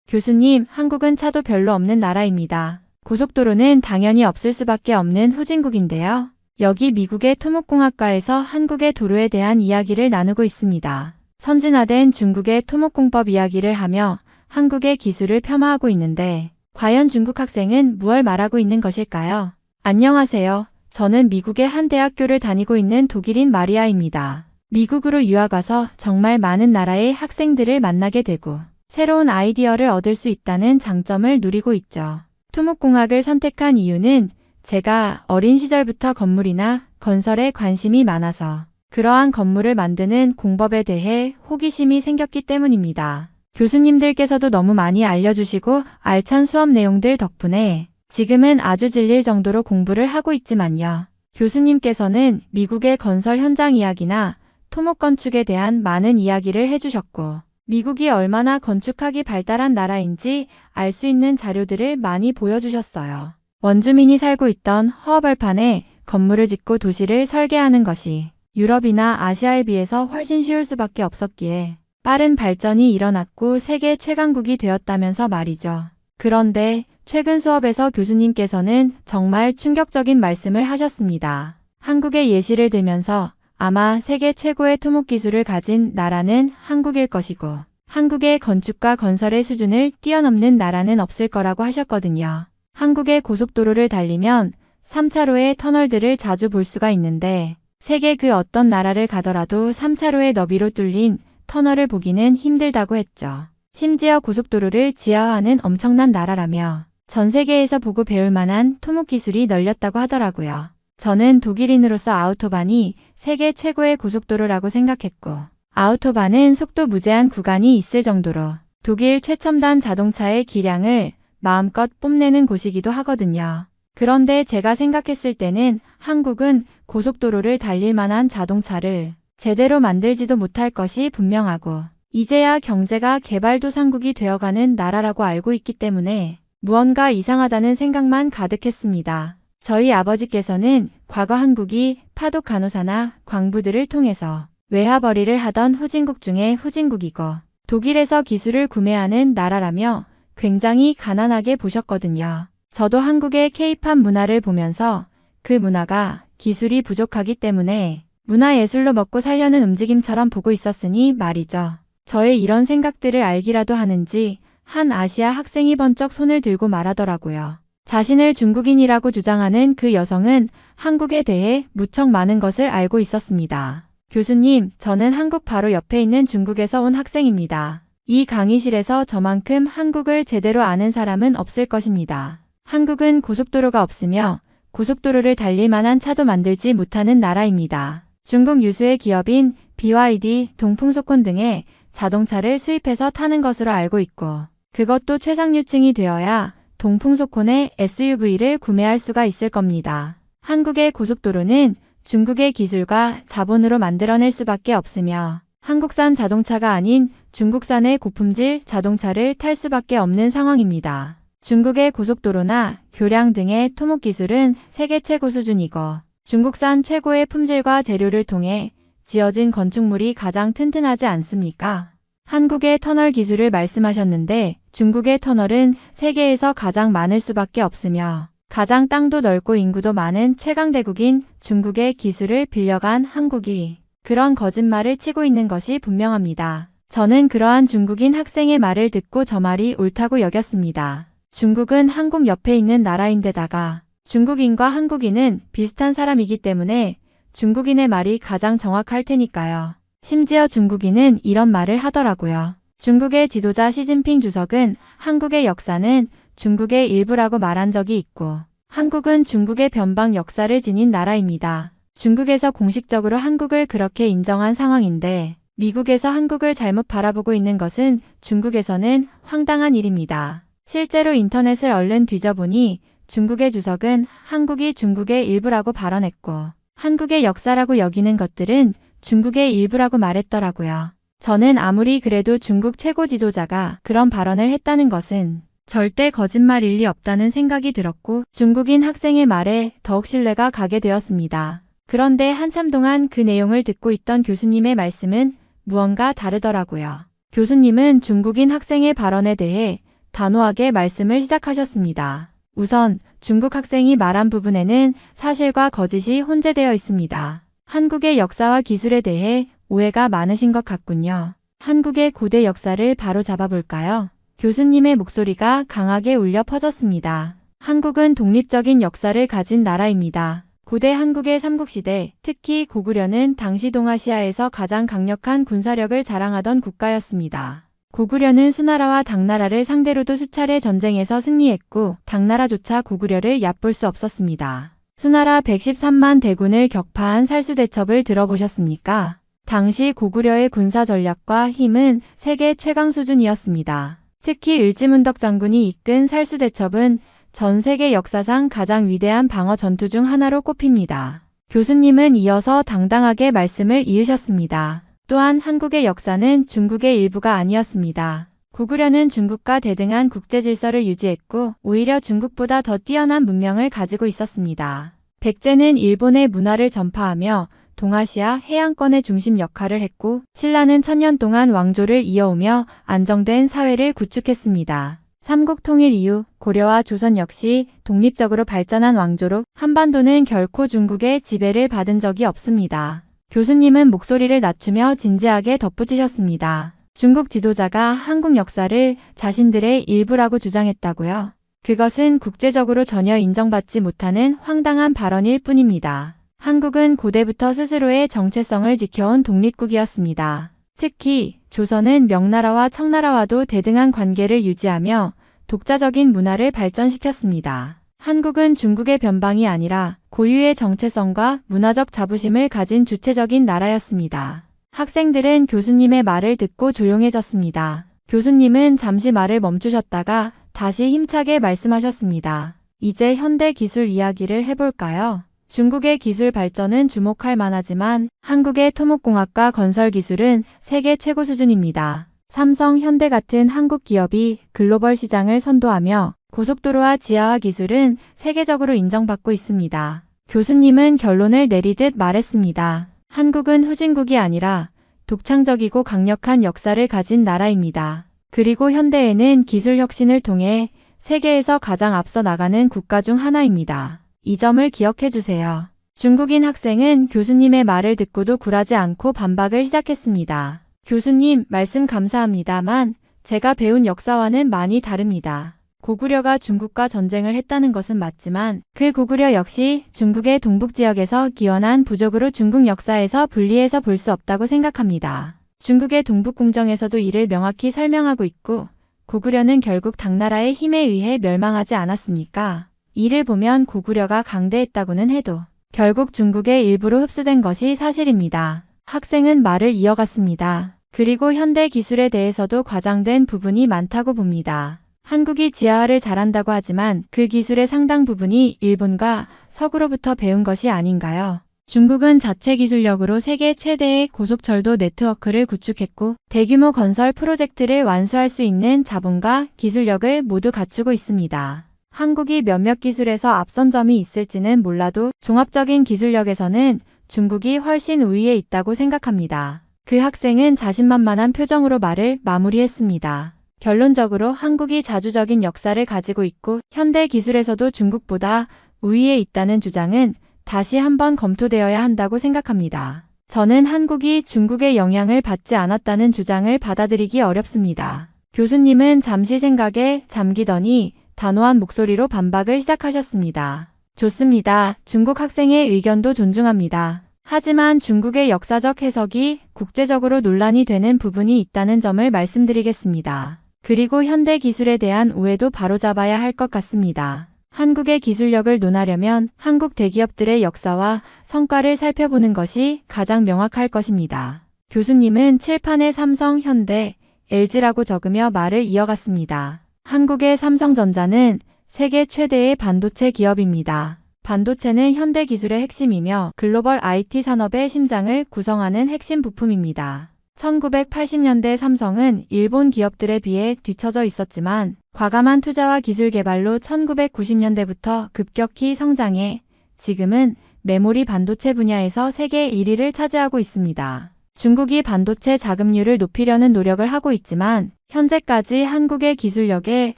교수님, 한국은 차도 별로 없는 나라입니다. 고속도로는 당연히 없을 수밖에 없는 후진국인데요. 여기 미국의 토목공학과에서 한국의 도로에 대한 이야기를 나누고 있습니다. 선진화된 중국의 토목공법 이야기를 하며 한국의 기술을 폄하하고 있는데 과연 중국 학생은 무얼 말하고 있는 것일까요? 안녕하세요. 저는 미국의 한 대학교를 다니고 있는 독일인 마리아입니다. 미국으로 유학 와서 정말 많은 나라의 학생들을 만나게 되고 새로운 아이디어를 얻을 수 있다는 장점을 누리고 있죠. 토목공학을 선택한 이유는 제가 어린 시절부터 건물이나 건설에 관심이 많아서 그러한 건물을 만드는 공법에 대해 호기심이 생겼기 때문입니다. 교수님들께서도 너무 많이 알려주시고 알찬 수업 내용들 덕분에 지금은 아주 질릴 정도로 공부를 하고 있지만요. 교수님께서는 미국의 건설 현장 이야기나 토목 건축에 대한 많은 이야기를 해주셨고 미국이 얼마나 건축학이 발달한 나라인지 알 수 있는 자료들을 많이 보여주셨어요. 원주민이 살고 있던 허허벌판에 건물을 짓고 도시를 설계하는 것이 유럽이나 아시아에 비해서 훨씬 쉬울 수밖에 없었기에 빠른 발전이 일어났고 세계 최강국이 되었다면서 말이죠. 그런데 최근 수업에서 교수님께서는 정말 충격적인 말씀을 하셨습니다. 한국의 예시를 들면서 아마 세계 최고의 토목 기술을 가진 나라는 한국일 것이고 한국의 건축과 건설의 수준을 뛰어넘는 나라는 없을 거라고 하셨거든요. 한국의 고속도로를 달리면 3차로의 터널들을 자주 볼 수가 있는데 세계 그 어떤 나라를 가더라도 3차로의 너비로 뚫린 터널을 보기는 힘들다고 했죠. 심지어 고속도로를 지하화하는 엄청난 나라라며 전 세계에서 보고 배울 만한 토목 기술이 널렸다고 하더라고요. 저는 독일인으로서 아우토반이 세계 최고의 고속도로라고 생각했고 아우토반은 속도 무제한 구간이 있을 정도로 독일 최첨단 자동차의 기량을 마음껏 뽐내는 곳이기도 하거든요. 그런데 제가 생각했을 때는 한국은 고속도로를 달릴 만한 자동차를 제대로 만들지도 못할 것이 분명하고 이제야 경제가 개발도상국이 되어가는 나라라고 알고 있기 때문에 무언가 이상하다는 생각만 가득했습니다. 저희 아버지께서는 과거 한국이 파독 간호사나 광부들을 통해서 외화벌이를 하던 후진국 중에 후진국이고 독일에서 기술을 구매하는 나라라며 굉장히 가난하게 보셨거든요. 저도 한국의 K-팝 문화를 보면서 그 문화가 기술이 부족하기 때문에 문화예술로 먹고 살려는 움직임처럼 보고 있었으니 말이죠. 저의 이런 생각들을 알기라도 하는지 한 아시아 학생이 번쩍 손을 들고 말하더라고요. 자신을 중국인이라고 주장하는 그 여성은 한국에 대해 무척 많은 것을 알고 있었습니다. 교수님, 저는 한국 바로 옆에 있는 중국에서 온 학생입니다. 이 강의실에서 저만큼 한국을 제대로 아는 사람은 없을 것입니다. 한국은 고속도로가 없으며 고속도로를 달릴 만한 차도 만들지 못하는 나라입니다. 중국 유수의 기업인 BYD, 동풍소콘 등의 자동차를 수입해서 타는 것으로 알고 있고 그것도 최상류층이 되어야 동풍소콘의 SUV를 구매할 수가 있을 겁니다. 한국의 고속도로는 중국의 기술과 자본으로 만들어낼 수밖에 없으며 한국산 자동차가 아닌 중국산의 고품질 자동차를 탈 수밖에 없는 상황입니다. 중국의 고속도로나 교량 등의 토목 기술은 세계 최고 수준이고 중국산 최고의 품질과 재료를 통해 지어진 건축물이 가장 튼튼하지 않습니까? 한국의 터널 기술을 말씀하셨는데 중국의 터널은 세계에서 가장 많을 수밖에 없으며 가장 땅도 넓고 인구도 많은 최강대국인 중국의 기술을 빌려간 한국이 그런 거짓말을 치고 있는 것이 분명합니다. 저는 그러한 중국인 학생의 말을 듣고 저 말이 옳다고 여겼습니다. 중국은 한국 옆에 있는 나라인데다가 중국인과 한국인은 비슷한 사람이기 때문에 중국인의 말이 가장 정확할 테니까요. 심지어 중국인은 이런 말을 하더라고요. 중국의 지도자 시진핑 주석은 한국의 역사는 중국의 일부라고 말한 적이 있고 한국은 중국의 변방 역사를 지닌 나라입니다. 중국에서 공식적으로 한국을 그렇게 인정한 상황인데 미국에서 한국을 잘못 바라보고 있는 것은 중국에서는 황당한 일입니다. 실제로 인터넷을 얼른 뒤져보니 중국의 주석은 한국이 중국의 일부라고 발언했고 한국의 역사라고 여기는 것들은 중국의 일부라고 말했더라고요. 저는 아무리 그래도 중국 최고 지도자가 그런 발언을 했다는 것은 절대 거짓말일 리 없다는 생각이 들었고 중국인 학생의 말에 더욱 신뢰가 가게 되었습니다. 그런데 한참 동안 그 내용을 듣고 있던 교수님의 말씀은 무언가 다르더라고요. 교수님은 중국인 학생의 발언에 대해 단호하게 말씀을 시작하셨습니다. 우선 중국 학생이 말한 부분에는 사실과 거짓이 혼재되어 있습니다. 한국의 역사와 기술에 대해 오해가 많으신 것 같군요. 한국의 고대 역사를 바로 잡아볼까요? 교수님의 목소리가 강하게 울려 퍼졌습니다. 한국은 독립적인 역사를 가진 나라입니다. 고대 한국의 삼국시대, 특히 고구려는 당시 동아시아에서 가장 강력한 군사력을 자랑하던 국가였습니다. 고구려는 수나라와 당나라를 상대로도 수차례 전쟁에서 승리했고 당나라조차 고구려를 얕볼 수 없었습니다. 수나라 113만 대군을 격파한 살수대첩을 들어보셨습니까? 당시 고구려의 군사 전략과 힘은 세계 최강 수준이었습니다. 특히 을지문덕 장군이 이끈 살수대첩은 전 세계 역사상 가장 위대한 방어 전투 중 하나로 꼽힙니다. 교수님은 이어서 당당하게 말씀을 이으셨습니다. 또한 한국의 역사는 중국의 일부가 아니었습니다. 고구려는 중국과 대등한 국제 질서를 유지했고 오히려 중국보다 더 뛰어난 문명을 가지고 있었습니다. 백제는 일본의 문화를 전파하며 동아시아 해양권의 중심 역할을 했고 신라는 천년 동안 왕조를 이어오며 안정된 사회를 구축했습니다. 삼국 통일 이후 고려와 조선 역시 독립적으로 발전한 왕조로 한반도는 결코 중국의 지배를 받은 적이 없습니다. 교수님은 목소리를 낮추며 진지하게 덧붙이셨습니다. 중국 지도자가 한국 역사를 자신들의 일부라고 주장했다고요? 그것은 국제적으로 전혀 인정받지 못하는 황당한 발언일 뿐입니다. 한국은 고대부터 스스로의 정체성을 지켜온 독립국이었습니다. 특히 조선은 명나라와 청나라와도 대등한 관계를 유지하며 독자적인 문화를 발전시켰습니다. 한국은 중국의 변방이 아니라 고유의 정체성과 문화적 자부심을 가진 주체적인 나라였습니다. 학생들은 교수님의 말을 듣고 조용해졌습니다. 교수님은 잠시 말을 멈추셨다가 다시 힘차게 말씀하셨습니다. 이제 현대 기술 이야기를 해볼까요? 중국의 기술 발전은 주목할 만하지만 한국의 토목공학과 건설 기술은 세계 최고 수준입니다. 삼성, 현대 같은 한국 기업이 글로벌 시장을 선도하며 고속도로와 지하화 기술은 세계적으로 인정받고 있습니다. 교수님은 결론을 내리듯 말했습니다. 한국은 후진국이 아니라 독창적이고 강력한 역사를 가진 나라입니다. 그리고 현대에는 기술 혁신을 통해 세계에서 가장 앞서 나가는 국가 중 하나입니다. 이 점을 기억해 주세요. 중국인 학생은 교수님의 말을 듣고도 굴하지 않고 반박을 시작했습니다. 교수님, 말씀 감사합니다만 제가 배운 역사와는 많이 다릅니다. 고구려가 중국과 전쟁을 했다는 것은 맞지만 그 고구려 역시 중국의 동북 지역에서 기원한 부족으로 중국 역사에서 분리해서 볼 수 없다고 생각합니다. 중국의 동북공정에서도 이를 명확히 설명하고 있고 고구려는 결국 당나라의 힘에 의해 멸망하지 않았습니까? 이를 보면 고구려가 강대했다고는 해도 결국 중국의 일부로 흡수된 것이 사실입니다. 학생은 말을 이어갔습니다. 그리고 현대 기술에 대해서도 과장된 부분이 많다고 봅니다. 한국이 지하화를 잘한다고 하지만 그 기술의 상당 부분이 일본과 서구로부터 배운 것이 아닌가요? 중국은 자체 기술력으로 세계 최대의 고속철도 네트워크를 구축했고 대규모 건설 프로젝트를 완수할 수 있는 자본과 기술력을 모두 갖추고 있습니다. 한국이 몇몇 기술에서 앞선 점이 있을지는 몰라도 종합적인 기술력에서는 중국이 훨씬 우위에 있다고 생각합니다. 그 학생은 자신만만한 표정으로 말을 마무리했습니다. 결론적으로 한국이 자주적인 역사를 가지고 있고 현대 기술에서도 중국보다 우위에 있다는 주장은 다시 한번 검토되어야 한다고 생각합니다. 저는 한국이 중국의 영향을 받지 않았다는 주장을 받아들이기 어렵습니다. 교수님은 잠시 생각에 잠기더니 단호한 목소리로 반박을 시작하셨습니다. 좋습니다. 중국 학생의 의견도 존중합니다. 하지만 중국의 역사적 해석이 국제적으로 논란이 되는 부분이 있다는 점을 말씀드리겠습니다. 그리고 현대 기술에 대한 오해도 바로잡아야 할 것 같습니다. 한국의 기술력을 논하려면 한국 대기업들의 역사와 성과를 살펴보는 것이 가장 명확할 것입니다. 교수님은 칠판에 삼성, 현대, LG라고 적으며 말을 이어갔습니다. 한국의 삼성전자는 세계 최대의 반도체 기업입니다. 반도체는 현대 기술의 핵심이며 글로벌 IT 산업의 심장을 구성하는 핵심 부품입니다. 1980년대 삼성은 일본 기업들에 비해 뒤처져 있었지만 과감한 투자와 기술 개발로 1990년대부터 급격히 성장해 지금은 메모리 반도체 분야에서 세계 1위를 차지하고 있습니다. 중국이 반도체 자급률을 높이려는 노력을 하고 있지만 현재까지 한국의 기술력에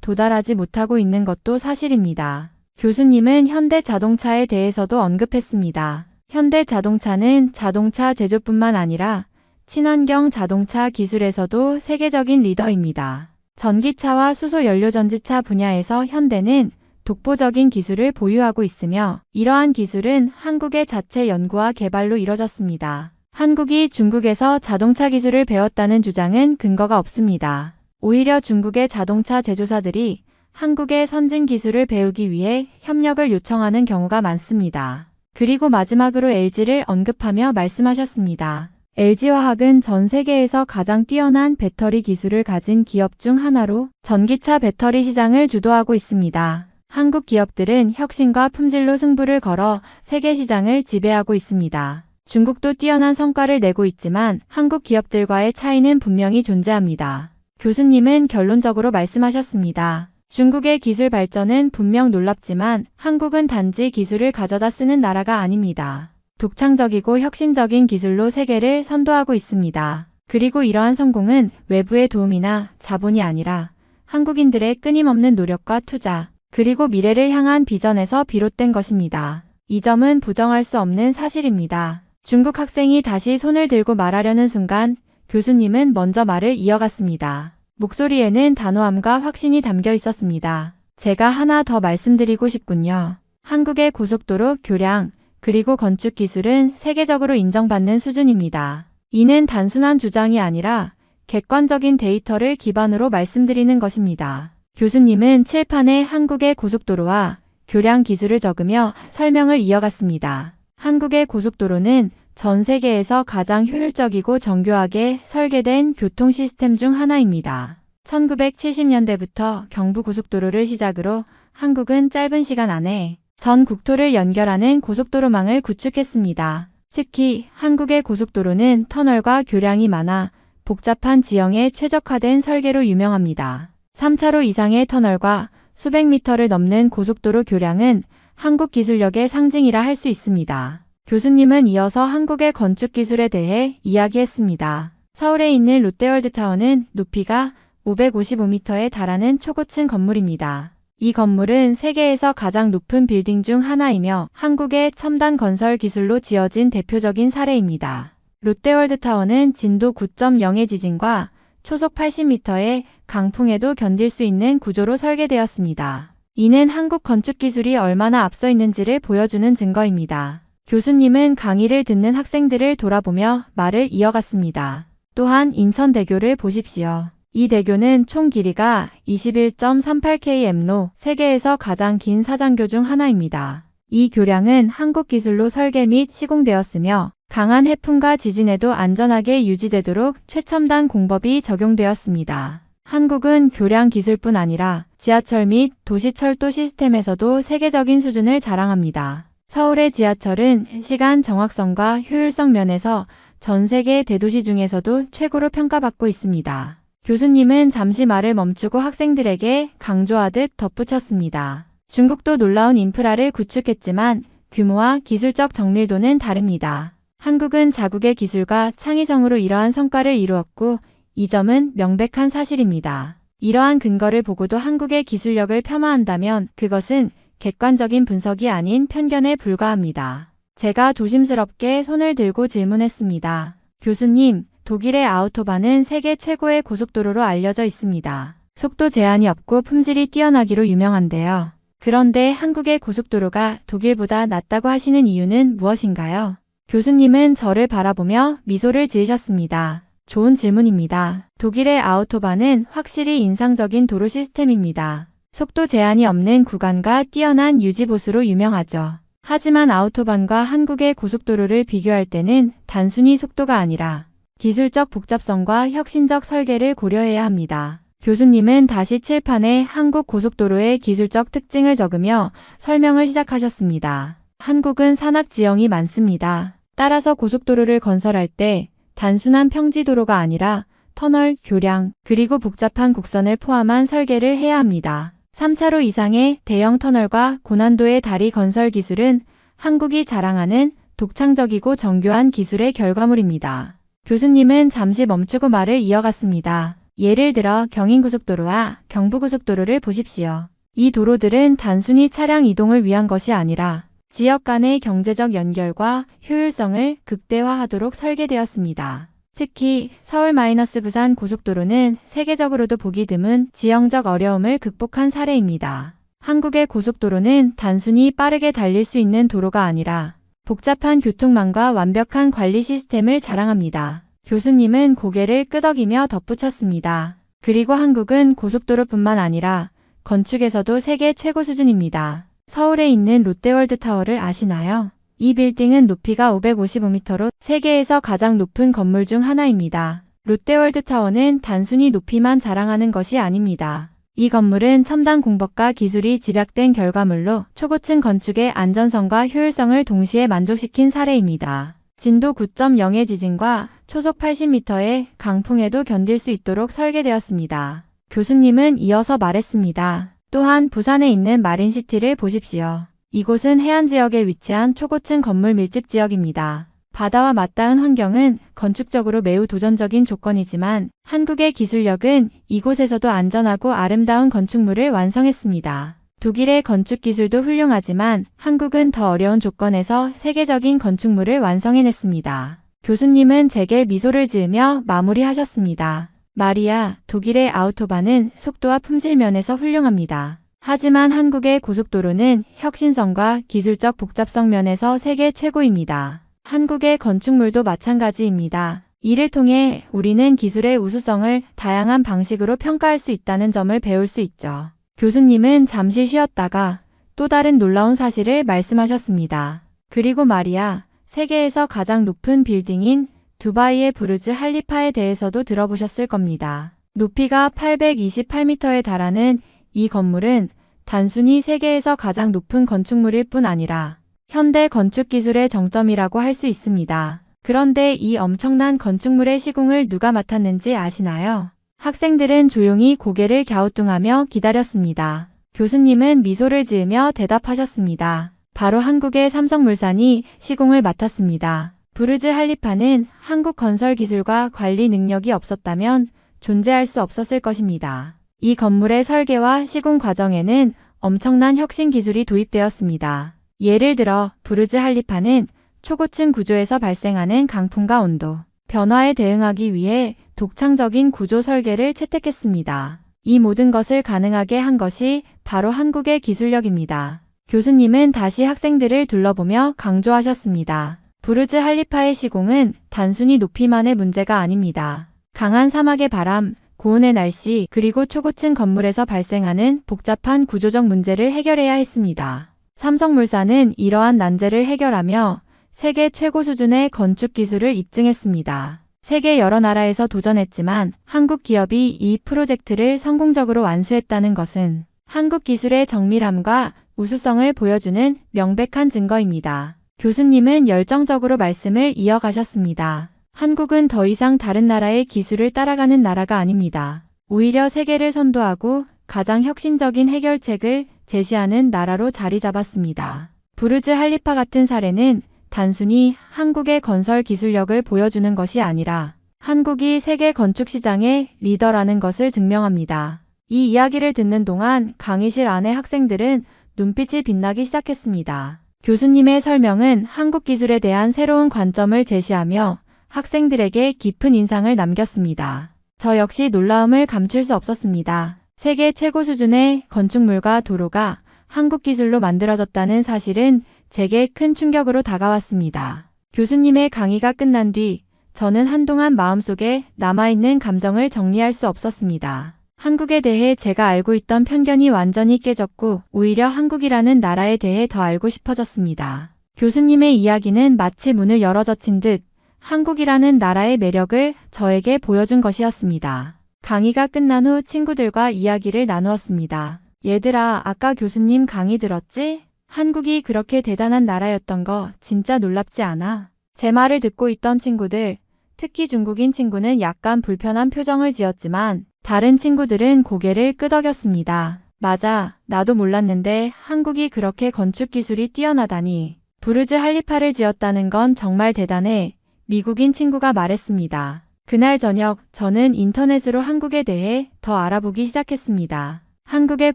도달하지 못하고 있는 것도 사실입니다. 교수님은 현대자동차에 대해서도 언급했습니다. 현대자동차는 자동차 제조뿐만 아니라 친환경 자동차 기술에서도 세계적인 리더입니다. 전기차와 수소연료전지차 분야에서 현대는 독보적인 기술을 보유하고 있으며 이러한 기술은 한국의 자체 연구와 개발로 이뤄졌습니다. 한국이 중국에서 자동차 기술을 배웠다는 주장은 근거가 없습니다. 오히려 중국의 자동차 제조사들이 한국의 선진 기술을 배우기 위해 협력을 요청하는 경우가 많습니다. 그리고 마지막으로 LG를 언급하며 말씀하셨습니다. LG화학은 전 세계에서 가장 뛰어난 배터리 기술을 가진 기업 중 하나로 전기차 배터리 시장을 주도하고 있습니다. 한국 기업들은 혁신과 품질로 승부를 걸어 세계 시장을 지배하고 있습니다. 중국도 뛰어난 성과를 내고 있지만 한국 기업들과의 차이는 분명히 존재합니다. 교수님은 결론적으로 말씀하셨습니다. 중국의 기술 발전은 분명 놀랍지만 한국은 단지 기술을 가져다 쓰는 나라가 아닙니다. 독창적이고 혁신적인 기술로 세계를 선도하고 있습니다. 그리고 이러한 성공은 외부의 도움이나 자본이 아니라 한국인들의 끊임없는 노력과 투자, 그리고 미래를 향한 비전에서 비롯된 것입니다. 이 점은 부정할 수 없는 사실입니다. 중국 학생이 다시 손을 들고 말하려는 순간 교수님은 먼저 말을 이어갔습니다. 목소리에는 단호함과 확신이 담겨 있었습니다. 제가 하나 더 말씀드리고 싶군요. 한국의 고속도로, 교량, 그리고 건축 기술은 세계적으로 인정받는 수준입니다. 이는 단순한 주장이 아니라 객관적인 데이터를 기반으로 말씀드리는 것입니다. 교수님은 칠판에 한국의 고속도로와 교량 기술을 적으며 설명을 이어갔습니다. 한국의 고속도로는 전 세계에서 가장 효율적이고 정교하게 설계된 교통 시스템 중 하나입니다. 1970년대부터 경부고속도로를 시작으로 한국은 짧은 시간 안에 전 국토를 연결하는 고속도로망을 구축했습니다. 특히 한국의 고속도로는 터널과 교량이 많아 복잡한 지형에 최적화된 설계로 유명합니다. 3차로 이상의 터널과 수백 미터를 넘는 고속도로 교량은 한국 기술력의 상징이라 할 수 있습니다. 교수님은 이어서 한국의 건축 기술에 대해 이야기했습니다. 서울에 있는 롯데월드타워는 높이가 555m에 달하는 초고층 건물입니다. 이 건물은 세계에서 가장 높은 빌딩 중 하나이며 한국의 첨단 건설 기술로 지어진 대표적인 사례입니다. 롯데월드타워는 진도 9.0의 지진과 초속 80m의 강풍에도 견딜 수 있는 구조로 설계되었습니다. 이는 한국 건축 기술이 얼마나 앞서 있는지를 보여주는 증거입니다. 교수님은 강의를 듣는 학생들을 돌아보며 말을 이어갔습니다. 또한 인천대교를 보십시오. 이 대교는 총 길이가 21.38km로 세계에서 가장 긴 사장교 중 하나입니다. 이 교량은 한국 기술로 설계 및 시공되었으며 강한 해풍과 지진에도 안전하게 유지되도록 최첨단 공법이 적용되었습니다. 한국은 교량 기술뿐 아니라 지하철 및 도시철도 시스템에서도 세계적인 수준을 자랑합니다. 서울의 지하철은 시간 정확성과 효율성 면에서 전 세계 대도시 중에서도 최고로 평가받고 있습니다. 교수님은 잠시 말을 멈추고 학생들에게 강조하듯 덧붙였습니다. 중국도 놀라운 인프라를 구축했지만 규모와 기술적 정밀도는 다릅니다. 한국은 자국의 기술과 창의성으로 이러한 성과를 이루었고 이 점은 명백한 사실입니다. 이러한 근거를 보고도 한국의 기술력을 폄하한다면 그것은 객관적인 분석이 아닌 편견에 불과합니다. 제가 조심스럽게 손을 들고 질문했습니다. 교수님, 독일의 아우토반은 세계 최고의 고속도로로 알려져 있습니다. 속도 제한이 없고 품질이 뛰어나기로 유명한데요. 그런데 한국의 고속도로가 독일보다 낫다고 하시는 이유는 무엇인가요? 교수님은 저를 바라보며 미소를 지으셨습니다. 좋은 질문입니다. 독일의 아우토반은 확실히 인상적인 도로 시스템입니다. 속도 제한이 없는 구간과 뛰어난 유지보수로 유명하죠. 하지만 아우토반과 한국의 고속도로를 비교할 때는 단순히 속도가 아니라 기술적 복잡성과 혁신적 설계를 고려해야 합니다. 교수님은 다시 칠판에 한국 고속도로의 기술적 특징을 적으며 설명을 시작하셨습니다. 한국은 산악 지형이 많습니다. 따라서 고속도로를 건설할 때 단순한 평지도로가 아니라 터널, 교량, 그리고 복잡한 곡선을 포함한 설계를 해야 합니다. 3차로 이상의 대형 터널과 고난도의 다리 건설 기술은 한국이 자랑하는 독창적이고 정교한 기술의 결과물입니다. 교수님은 잠시 멈추고 말을 이어갔습니다. 예를 들어 경인고속도로와 경부고속도로를 보십시오. 이 도로들은 단순히 차량 이동을 위한 것이 아니라 지역 간의 경제적 연결과 효율성을 극대화하도록 설계되었습니다. 특히 서울-부산 고속도로는 세계적으로도 보기 드문 지형적 어려움을 극복한 사례입니다. 한국의 고속도로는 단순히 빠르게 달릴 수 있는 도로가 아니라 복잡한 교통망과 완벽한 관리 시스템을 자랑합니다. 교수님은 고개를 끄덕이며 덧붙였습니다. 그리고 한국은 고속도로뿐만 아니라 건축에서도 세계 최고 수준입니다. 서울에 있는 롯데월드타워를 아시나요? 이 빌딩은 높이가 555m로 세계에서 가장 높은 건물 중 하나입니다. 롯데월드타워는 단순히 높이만 자랑하는 것이 아닙니다. 이 건물은 첨단 공법과 기술이 집약된 결과물로 초고층 건축의 안전성과 효율성을 동시에 만족시킨 사례입니다. 진도 9.0의 지진과 초속 80m의 강풍에도 견딜 수 있도록 설계되었습니다. 교수님은 이어서 말했습니다. 또한 부산에 있는 마린시티를 보십시오. 이곳은 해안 지역에 위치한 초고층 건물 밀집 지역입니다. 바다와 맞닿은 환경은 건축적으로 매우 도전적인 조건이지만 한국의 기술력은 이곳에서도 안전하고 아름다운 건축물을 완성했습니다. 독일의 건축 기술도 훌륭하지만 한국은 더 어려운 조건에서 세계적인 건축물을 완성해냈습니다. 교수님은 제게 미소를 지으며 마무리하셨습니다. 마리아, 독일의 아우토반은 속도와 품질 면에서 훌륭합니다. 하지만 한국의 고속도로는 혁신성과 기술적 복잡성 면에서 세계 최고입니다. 한국의 건축물도 마찬가지입니다. 이를 통해 우리는 기술의 우수성을 다양한 방식으로 평가할 수 있다는 점을 배울 수 있죠. 교수님은 잠시 쉬었다가 또 다른 놀라운 사실을 말씀하셨습니다. 그리고 말이야, 세계에서 가장 높은 빌딩인 두바이의 부르즈 할리파에 대해서도 들어보셨을 겁니다. 높이가 828m에 달하는 이 건물은 단순히 세계에서 가장 높은 건축물일 뿐 아니라 현대 건축 기술의 정점이라고 할 수 있습니다. 그런데 이 엄청난 건축물의 시공을 누가 맡았는지 아시나요? 학생들은 조용히 고개를 갸우뚱하며 기다렸습니다. 교수님은 미소를 지으며 대답하셨습니다. 바로 한국의 삼성물산이 시공을 맡았습니다. 부르즈 할리파는 한국 건설 기술과 관리 능력이 없었다면 존재할 수 없었을 것입니다. 이 건물의 설계와 시공 과정에는 엄청난 혁신 기술이 도입되었습니다. 예를 들어 부르즈 할리파는 초고층 구조에서 발생하는 강풍과 온도, 변화에 대응하기 위해 독창적인 구조 설계를 채택했습니다. 이 모든 것을 가능하게 한 것이 바로 한국의 기술력입니다. 교수님은 다시 학생들을 둘러보며 강조하셨습니다. 부르즈 할리파의 시공은 단순히 높이만의 문제가 아닙니다. 강한 사막의 바람, 고온의 날씨, 그리고 초고층 건물에서 발생하는 복잡한 구조적 문제를 해결해야 했습니다. 삼성물산은 이러한 난제를 해결하며 세계 최고 수준의 건축 기술을 입증했습니다. 세계 여러 나라에서 도전했지만 한국 기업이 이 프로젝트를 성공적으로 완수했다는 것은 한국 기술의 정밀함과 우수성을 보여주는 명백한 증거입니다. 교수님은 열정적으로 말씀을 이어가셨습니다. 한국은 더 이상 다른 나라의 기술을 따라가는 나라가 아닙니다. 오히려 세계를 선도하고 가장 혁신적인 해결책을 제시하는 나라로 자리 잡았습니다. 부르즈 할리파 같은 사례는 단순히 한국의 건설 기술력을 보여주는 것이 아니라 한국이 세계 건축 시장의 리더라는 것을 증명합니다. 이 이야기를 듣는 동안 강의실 안의 학생들은 눈빛이 빛나기 시작했습니다. 교수님의 설명은 한국 기술에 대한 새로운 관점을 제시하며 학생들에게 깊은 인상을 남겼습니다. 저 역시 놀라움을 감출 수 없었습니다. 세계 최고 수준의 건축물과 도로가 한국 기술로 만들어졌다는 사실은 제게 큰 충격으로 다가왔습니다. 교수님의 강의가 끝난 뒤 저는 한동안 마음속에 남아있는 감정을 정리할 수 없었습니다. 한국에 대해 제가 알고 있던 편견이 완전히 깨졌고 오히려 한국이라는 나라에 대해 더 알고 싶어졌습니다. 교수님의 이야기는 마치 문을 열어젖힌 듯 한국이라는 나라의 매력을 저에게 보여준 것이었습니다. 강의가 끝난 후 친구들과 이야기를 나누었습니다. 얘들아, 아까 교수님 강의 들었지? 한국이 그렇게 대단한 나라였던 거 진짜 놀랍지 않아? 제 말을 듣고 있던 친구들, 특히 중국인 친구는 약간 불편한 표정을 지었지만 다른 친구들은 고개를 끄덕였습니다. 맞아, 나도 몰랐는데 한국이 그렇게 건축 기술이 뛰어나다니. 부르즈 할리파를 지었다는 건 정말 대단해. 미국인 친구가 말했습니다. 그날 저녁 저는 인터넷으로 한국에 대해 더 알아보기 시작했습니다. 한국의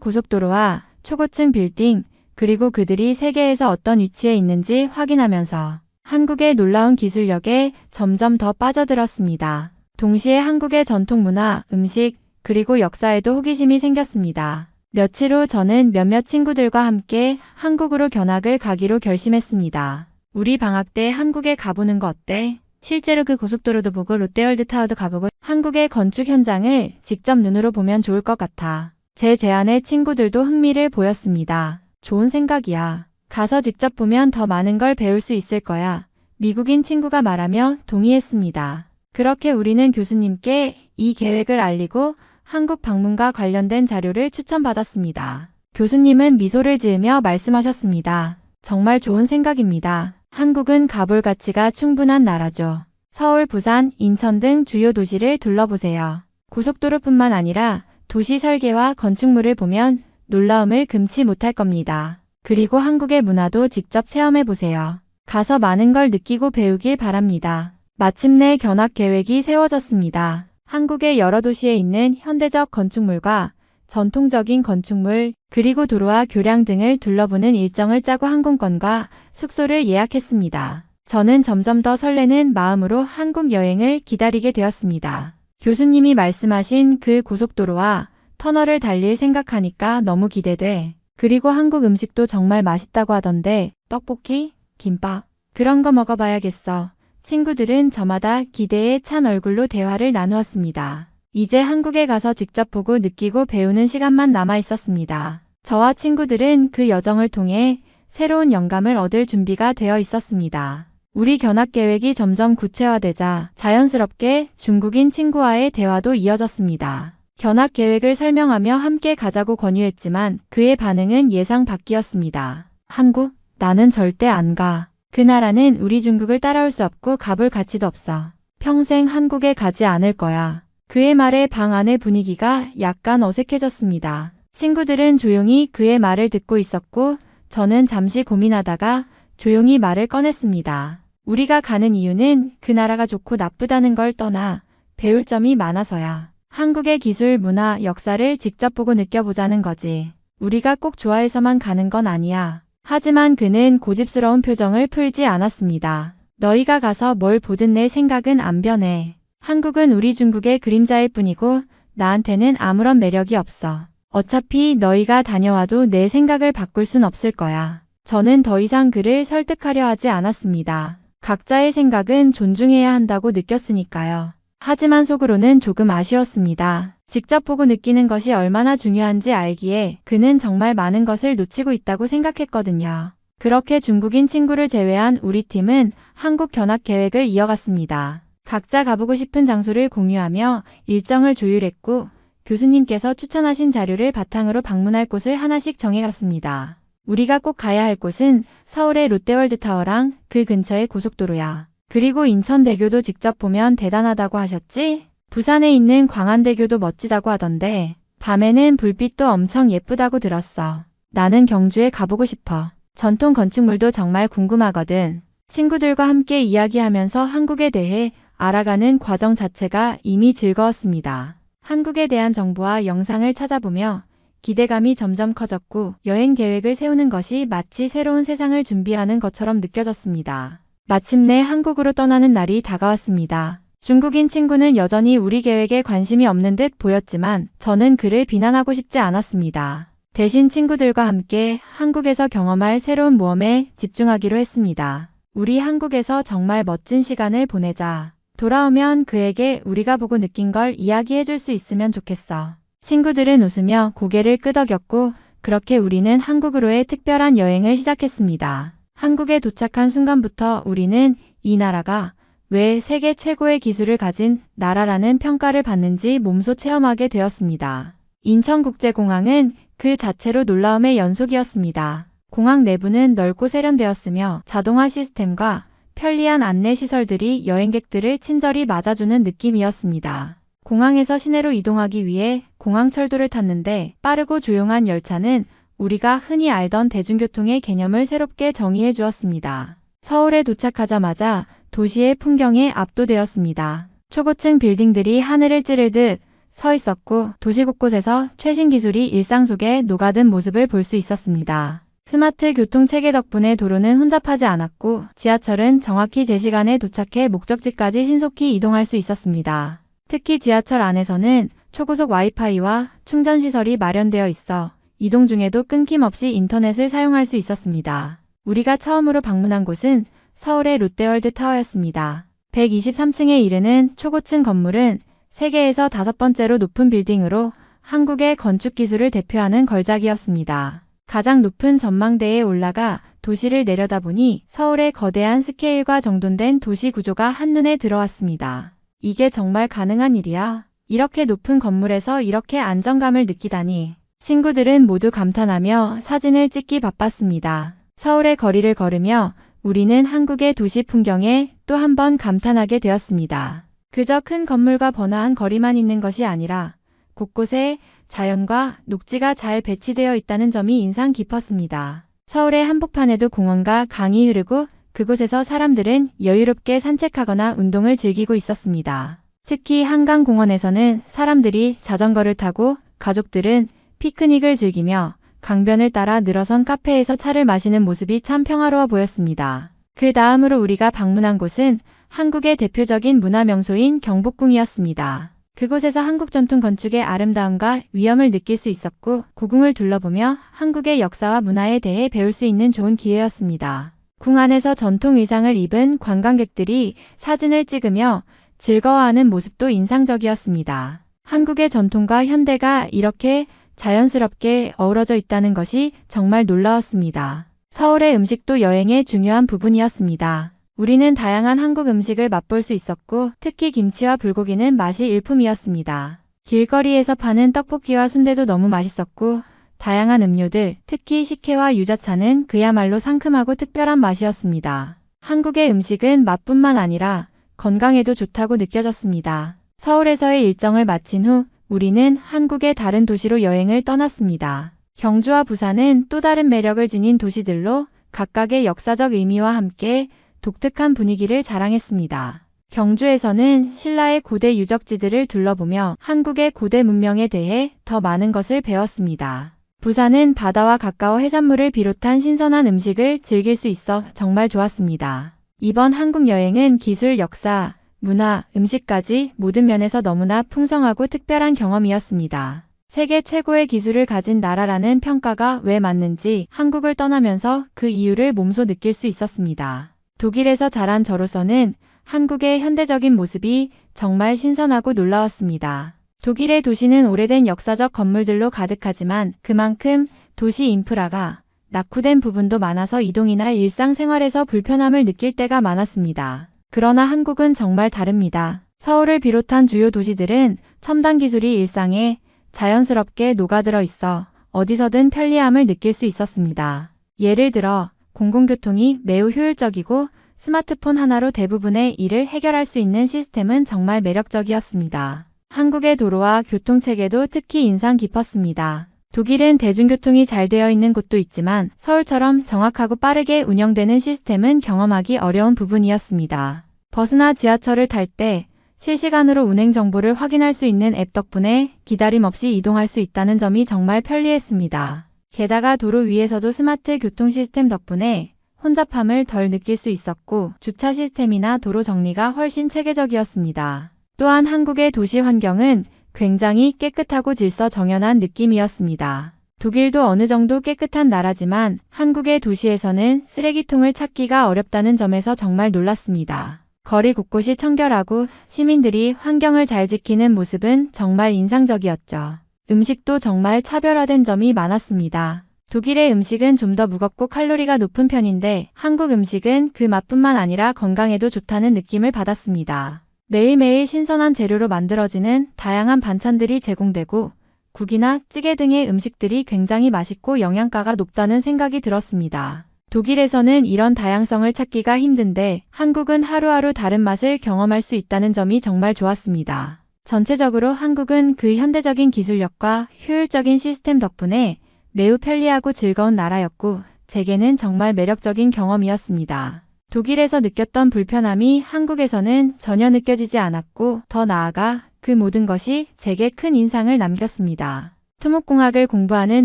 고속도로와 초고층 빌딩, 그리고 그들이 세계에서 어떤 위치에 있는지 확인하면서 한국의 놀라운 기술력에 점점 더 빠져들었습니다. 동시에 한국의 전통 문화, 음식, 그리고 역사에도 호기심이 생겼습니다. 며칠 후 저는 몇몇 친구들과 함께 한국으로 견학을 가기로 결심했습니다. 우리 방학 때 한국에 가보는 거 어때? 실제로 그 고속도로도 보고 롯데월드 타워도 가보고 한국의 건축 현장을 직접 눈으로 보면 좋을 것 같아. 제 제안에 친구들도 흥미를 보였습니다. 좋은 생각이야. 가서 직접 보면 더 많은 걸 배울 수 있을 거야. 미국인 친구가 말하며 동의했습니다. 그렇게 우리는 교수님께 이 계획을 알리고 한국 방문과 관련된 자료를 추천받았습니다. 교수님은 미소를 지으며 말씀하셨습니다. 정말 좋은 생각입니다. 한국은 가볼 가치가 충분한 나라죠. 서울, 부산, 인천 등 주요 도시를 둘러보세요. 고속도로뿐만 아니라 도시 설계와 건축물을 보면 놀라움을 금치 못할 겁니다. 그리고 한국의 문화도 직접 체험해보세요. 가서 많은 걸 느끼고 배우길 바랍니다. 마침내 견학 계획이 세워졌습니다. 한국의 여러 도시에 있는 현대적 건축물과 전통적인 건축물, 그리고 도로와 교량 등을 둘러보는 일정을 짜고 항공권과 숙소를 예약했습니다. 저는 점점 더 설레는 마음으로 한국 여행을 기다리게 되었습니다. 교수님이 말씀하신 그 고속도로와 터널을 달릴 생각하니까 너무 기대돼. 그리고 한국 음식도 정말 맛있다고 하던데 떡볶이, 김밥 그런 거 먹어봐야겠어. 친구들은 저마다 기대에 찬 얼굴로 대화를 나누었습니다. 이제 한국에 가서 직접 보고 느끼고 배우는 시간만 남아 있었습니다. 저와 친구들은 그 여정을 통해 새로운 영감을 얻을 준비가 되어 있었습니다. 우리 견학 계획이 점점 구체화되자 자연스럽게 중국인 친구와의 대화도 이어졌습니다. 견학 계획을 설명하며 함께 가자고 권유했지만 그의 반응은 예상 밖이었습니다. 한국? 나는 절대 안 가. 그 나라는 우리 중국을 따라올 수 없고 가볼 가치도 없어. 평생 한국에 가지 않을 거야. 그의 말에 방 안의 분위기가 약간 어색해졌습니다. 친구들은 조용히 그의 말을 듣고 있었고 저는 잠시 고민하다가 조용히 말을 꺼냈습니다. 우리가 가는 이유는 그 나라가 좋고 나쁘다는 걸 떠나 배울 점이 많아서야. 한국의 기술, 문화, 역사를 직접 보고 느껴보자는 거지. 우리가 꼭 좋아해서만 가는 건 아니야. 하지만 그는 고집스러운 표정을 풀지 않았습니다. 너희가 가서 뭘 보든 내 생각은 안 변해. 한국은 우리 중국의 그림자일 뿐이고 나한테는 아무런 매력이 없어. 어차피 너희가 다녀와도 내 생각을 바꿀 순 없을 거야. 저는 더 이상 그를 설득하려 하지 않았습니다. 각자의 생각은 존중해야 한다고 느꼈으니까요. 하지만 속으로는 조금 아쉬웠습니다. 직접 보고 느끼는 것이 얼마나 중요한지 알기에 그는 정말 많은 것을 놓치고 있다고 생각했거든요. 그렇게 중국인 친구를 제외한 우리 팀은 한국 견학 계획을 이어갔습니다. 각자 가보고 싶은 장소를 공유하며 일정을 조율했고 교수님께서 추천하신 자료를 바탕으로 방문할 곳을 하나씩 정해갔습니다. 우리가 꼭 가야 할 곳은 서울의 롯데월드 타워랑 그 근처의 고속도로야. 그리고 인천대교도 직접 보면 대단하다고 하셨지? 부산에 있는 광안대교도 멋지다고 하던데 밤에는 불빛도 엄청 예쁘다고 들었어. 나는 경주에 가보고 싶어. 전통 건축물도 정말 궁금하거든. 친구들과 함께 이야기하면서 한국에 대해 알아가는 과정 자체가 이미 즐거웠습니다. 한국에 대한 정보와 영상을 찾아보며 기대감이 점점 커졌고 여행 계획을 세우는 것이 마치 새로운 세상을 준비하는 것처럼 느껴졌습니다. 마침내 한국으로 떠나는 날이 다가왔습니다. 중국인 친구는 여전히 우리 계획에 관심이 없는 듯 보였지만 저는 그를 비난하고 싶지 않았습니다. 대신 친구들과 함께 한국에서 경험할 새로운 모험에 집중하기로 했습니다. 우리 한국에서 정말 멋진 시간을 보내자. 돌아오면 그에게 우리가 보고 느낀 걸 이야기해 줄 수 있으면 좋겠어. 친구들은 웃으며 고개를 끄덕였고 그렇게 우리는 한국으로의 특별한 여행을 시작했습니다. 한국에 도착한 순간부터 우리는 이 나라가 왜 세계 최고의 기술을 가진 나라라는 평가를 받는지 몸소 체험하게 되었습니다. 인천국제공항은 그 자체로 놀라움의 연속이었습니다. 공항 내부는 넓고 세련되었으며 자동화 시스템과 편리한 안내 시설들이 여행객들을 친절히 맞아주는 느낌이었습니다. 공항에서 시내로 이동하기 위해 공항철도를 탔는데 빠르고 조용한 열차는 우리가 흔히 알던 대중교통의 개념을 새롭게 정의해 주었습니다. 서울에 도착하자마자 도시의 풍경에 압도되었습니다. 초고층 빌딩들이 하늘을 찌르듯 서 있었고 도시 곳곳에서 최신 기술이 일상 속에 녹아든 모습을 볼 수 있었습니다. 스마트 교통 체계 덕분에 도로는 혼잡하지 않았고 지하철은 정확히 제 시간에 도착해 목적지까지 신속히 이동할 수 있었습니다. 특히 지하철 안에서는 초고속 와이파이와 충전시설이 마련되어 있어 이동 중에도 끊김없이 인터넷을 사용할 수 있었습니다. 우리가 처음으로 방문한 곳은 서울의 롯데월드 타워였습니다. 123층에 이르는 초고층 건물은 세계에서 5번째로 높은 빌딩으로 한국의 건축 기술을 대표하는 걸작이었습니다. 가장 높은 전망대에 올라가 도시를 내려다보니 서울의 거대한 스케일과 정돈된 도시 구조가 한눈에 들어왔습니다. 이게 정말 가능한 일이야? 이렇게 높은 건물에서 이렇게 안정감을 느끼다니. 친구들은 모두 감탄하며 사진을 찍기 바빴습니다. 서울의 거리를 걸으며 우리는 한국의 도시 풍경에 또 한 번 감탄하게 되었습니다. 그저 큰 건물과 번화한 거리만 있는 것이 아니라 곳곳에 자연과 녹지가 잘 배치되어 있다는 점이 인상 깊었습니다. 서울의 한복판에도 공원과 강이 흐르고 그곳에서 사람들은 여유롭게 산책하거나 운동을 즐기고 있었습니다. 특히 한강공원에서는 사람들이 자전거를 타고 가족들은 피크닉을 즐기며 강변을 따라 늘어선 카페에서 차를 마시는 모습이 참 평화로워 보였습니다. 그 다음으로 우리가 방문한 곳은 한국의 대표적인 문화명소인 경복궁이었습니다. 그곳에서 한국 전통 건축의 아름다움과 위엄을 느낄 수 있었고 고궁을 둘러보며 한국의 역사와 문화에 대해 배울 수 있는 좋은 기회였습니다. 궁 안에서 전통 의상을 입은 관광객들이 사진을 찍으며 즐거워하는 모습도 인상적이었습니다. 한국의 전통과 현대가 이렇게 자연스럽게 어우러져 있다는 것이 정말 놀라웠습니다. 서울의 음식도 여행의 중요한 부분이었습니다. 우리는 다양한 한국 음식을 맛볼 수 있었고 특히 김치와 불고기는 맛이 일품이었습니다. 길거리에서 파는 떡볶이와 순대도 너무 맛있었고 다양한 음료들, 특히 식혜와 유자차는 그야말로 상큼하고 특별한 맛이었습니다. 한국의 음식은 맛뿐만 아니라 건강에도 좋다고 느껴졌습니다. 서울에서의 일정을 마친 후 우리는 한국의 다른 도시로 여행을 떠났습니다. 경주와 부산은 또 다른 매력을 지닌 도시들로 각각의 역사적 의미와 함께 독특한 분위기를 자랑했습니다. 경주에서는 신라의 고대 유적지들을 둘러보며 한국의 고대 문명에 대해 더 많은 것을 배웠습니다. 부산은 바다와 가까워 해산물을 비롯한 신선한 음식을 즐길 수 있어 정말 좋았습니다. 이번 한국 여행은 기술, 역사, 문화, 음식까지 모든 면에서 너무나 풍성하고 특별한 경험이었습니다. 세계 최고의 기술을 가진 나라라는 평가가 왜 맞는지 한국을 떠나면서 그 이유를 몸소 느낄 수 있었습니다. 독일에서 자란 저로서는 한국의 현대적인 모습이 정말 신선하고 놀라웠습니다. 독일의 도시는 오래된 역사적 건물들로 가득하지만 그만큼 도시 인프라가 낙후된 부분도 많아서 이동이나 일상생활에서 불편함을 느낄 때가 많았습니다. 그러나 한국은 정말 다릅니다. 서울을 비롯한 주요 도시들은 첨단 기술이 일상에 자연스럽게 녹아들어 있어 어디서든 편리함을 느낄 수 있었습니다. 예를 들어 공공교통이 매우 효율적이고 스마트폰 하나로 대부분의 일을 해결할 수 있는 시스템은 정말 매력적이었습니다. 한국의 도로와 교통체계도 특히 인상 깊었습니다. 독일은 대중교통이 잘 되어 있는 곳도 있지만 서울처럼 정확하고 빠르게 운영되는 시스템은 경험하기 어려운 부분이었습니다. 버스나 지하철을 탈 때 실시간으로 운행 정보를 확인할 수 있는 앱 덕분에 기다림 없이 이동할 수 있다는 점이 정말 편리했습니다. 게다가 도로 위에서도 스마트 교통 시스템 덕분에 혼잡함을 덜 느낄 수 있었고 주차 시스템이나 도로 정리가 훨씬 체계적이었습니다. 또한 한국의 도시 환경은 굉장히 깨끗하고 질서 정연한 느낌이었습니다. 독일도 어느 정도 깨끗한 나라지만 한국의 도시에서는 쓰레기통을 찾기가 어렵다는 점에서 정말 놀랐습니다. 거리 곳곳이 청결하고 시민들이 환경을 잘 지키는 모습은 정말 인상적이었죠. 음식도 정말 차별화된 점이 많았습니다. 독일의 음식은 좀 더 무겁고 칼로리가 높은 편인데 한국 음식은 그 맛뿐만 아니라 건강에도 좋다는 느낌을 받았습니다. 매일매일 신선한 재료로 만들어지는 다양한 반찬들이 제공되고 국이나 찌개 등의 음식들이 굉장히 맛있고 영양가가 높다는 생각이 들었습니다. 독일에서는 이런 다양성을 찾기가 힘든데 한국은 하루하루 다른 맛을 경험할 수 있다는 점이 정말 좋았습니다. 전체적으로 한국은 그 현대적인 기술력과 효율적인 시스템 덕분에 매우 편리하고 즐거운 나라였고 제게는 정말 매력적인 경험이었습니다. 독일에서 느꼈던 불편함이 한국에서는 전혀 느껴지지 않았고 더 나아가 그 모든 것이 제게 큰 인상을 남겼습니다. 토목공학을 공부하는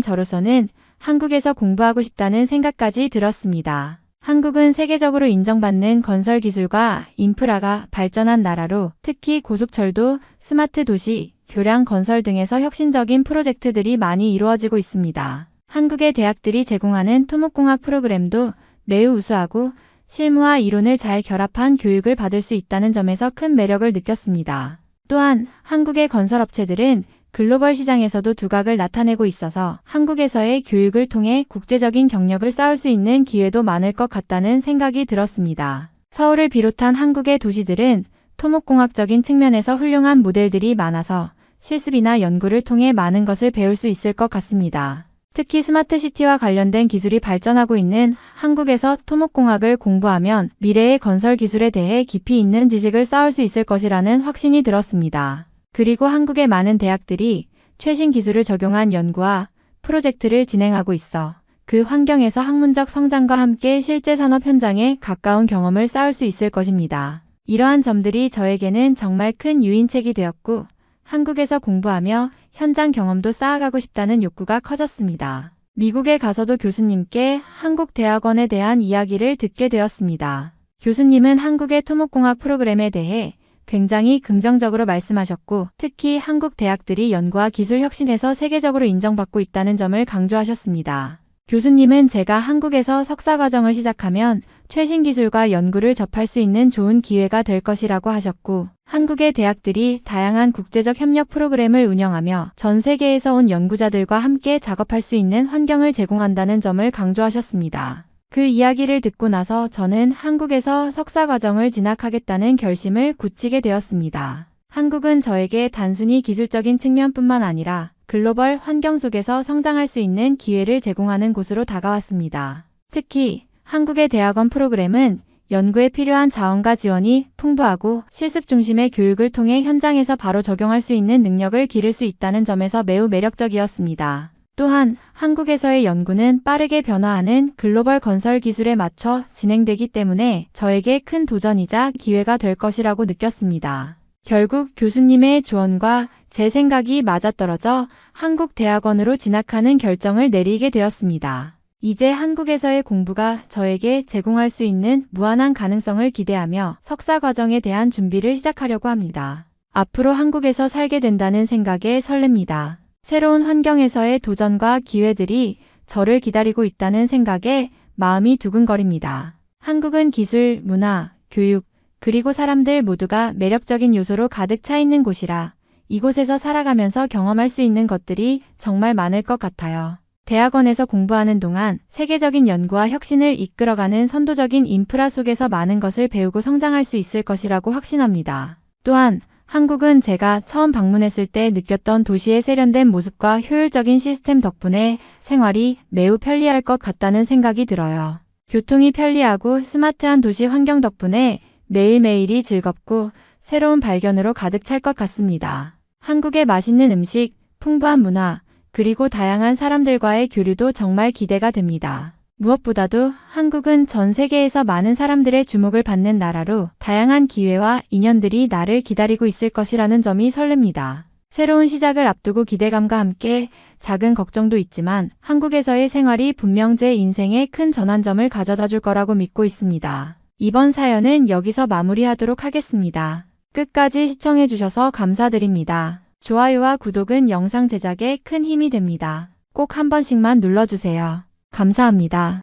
저로서는 한국에서 공부하고 싶다는 생각까지 들었습니다. 한국은 세계적으로 인정받는 건설 기술과 인프라가 발전한 나라로 특히 고속철도, 스마트 도시, 교량 건설 등에서 혁신적인 프로젝트들이 많이 이루어지고 있습니다. 한국의 대학들이 제공하는 토목공학 프로그램도 매우 우수하고 실무와 이론을 잘 결합한 교육을 받을 수 있다는 점에서 큰 매력을 느꼈습니다. 또한 한국의 건설업체들은 글로벌 시장에서도 두각을 나타내고 있어서 한국에서의 교육을 통해 국제적인 경력을 쌓을 수 있는 기회도 많을 것 같다는 생각이 들었습니다. 서울을 비롯한 한국의 도시들은 토목공학적인 측면에서 훌륭한 모델들이 많아서 실습이나 연구를 통해 많은 것을 배울 수 있을 것 같습니다. 특히 스마트시티와 관련된 기술이 발전하고 있는 한국에서 토목공학을 공부하면 미래의 건설 기술에 대해 깊이 있는 지식을 쌓을 수 있을 것이라는 확신이 들었습니다. 그리고 한국의 많은 대학들이 최신 기술을 적용한 연구와 프로젝트를 진행하고 있어 그 환경에서 학문적 성장과 함께 실제 산업 현장에 가까운 경험을 쌓을 수 있을 것입니다. 이러한 점들이 저에게는 정말 큰 유인책이 되었고 한국에서 공부하며 현장 경험도 쌓아가고 싶다는 욕구가 커졌습니다. 미국에 가서도 교수님께 한국 대학원에 대한 이야기를 듣게 되었습니다. 교수님은 한국의 토목공학 프로그램에 대해 굉장히 긍정적으로 말씀하셨고 특히 한국 대학들이 연구와 기술 혁신에서 세계적으로 인정받고 있다는 점을 강조하셨습니다. 교수님은 제가 한국에서 석사과정을 시작하면 최신 기술과 연구를 접할 수 있는 좋은 기회가 될 것이라고 하셨고 한국의 대학들이 다양한 국제적 협력 프로그램을 운영하며 전 세계에서 온 연구자들과 함께 작업할 수 있는 환경을 제공한다는 점을 강조하셨습니다. 그 이야기를 듣고 나서 저는 한국에서 석사과정을 진학하겠다는 결심을 굳히게 되었습니다. 한국은 저에게 단순히 기술적인 측면뿐만 아니라 글로벌 환경 속에서 성장할 수 있는 기회를 제공하는 곳으로 다가왔습니다. 특히 한국의 대학원 프로그램은 연구에 필요한 자원과 지원이 풍부하고 실습 중심의 교육을 통해 현장에서 바로 적용할 수 있는 능력을 기를 수 있다는 점에서 매우 매력적이었습니다. 또한 한국에서의 연구는 빠르게 변화하는 글로벌 건설 기술에 맞춰 진행되기 때문에 저에게 큰 도전이자 기회가 될 것이라고 느꼈습니다. 결국 교수님의 조언과 제 생각이 맞아떨어져 한국 대학원으로 진학하는 결정을 내리게 되었습니다. 이제 한국에서의 공부가 저에게 제공할 수 있는 무한한 가능성을 기대하며 석사 과정에 대한 준비를 시작하려고 합니다. 앞으로 한국에서 살게 된다는 생각에 설렙니다. 새로운 환경에서의 도전과 기회들이 저를 기다리고 있다는 생각에 마음이 두근거립니다. 한국은 기술, 문화, 교육, 그리고 사람들 모두가 매력적인 요소로 가득 차 있는 곳이라 이곳에서 살아가면서 경험할 수 있는 것들이 정말 많을 것 같아요. 대학원에서 공부하는 동안 세계적인 연구와 혁신을 이끌어가는 선도적인 인프라 속에서 많은 것을 배우고 성장할 수 있을 것이라고 확신합니다. 또한 한국은 제가 처음 방문했을 때 느꼈던 도시의 세련된 모습과 효율적인 시스템 덕분에 생활이 매우 편리할 것 같다는 생각이 들어요. 교통이 편리하고 스마트한 도시 환경 덕분에 매일매일이 즐겁고 새로운 발견으로 가득 찰 것 같습니다. 한국의 맛있는 음식, 풍부한 문화, 그리고 다양한 사람들과의 교류도 정말 기대가 됩니다. 무엇보다도 한국은 전 세계에서 많은 사람들의 주목을 받는 나라로 다양한 기회와 인연들이 나를 기다리고 있을 것이라는 점이 설렙니다. 새로운 시작을 앞두고 기대감과 함께 작은 걱정도 있지만 한국에서의 생활이 분명 제 인생에 큰 전환점을 가져다 줄 거라고 믿고 있습니다. 이번 사연은 여기서 마무리하도록 하겠습니다. 끝까지 시청해주셔서 감사드립니다. 좋아요와 구독은 영상 제작에 큰 힘이 됩니다. 꼭 한 번씩만 눌러주세요. 감사합니다.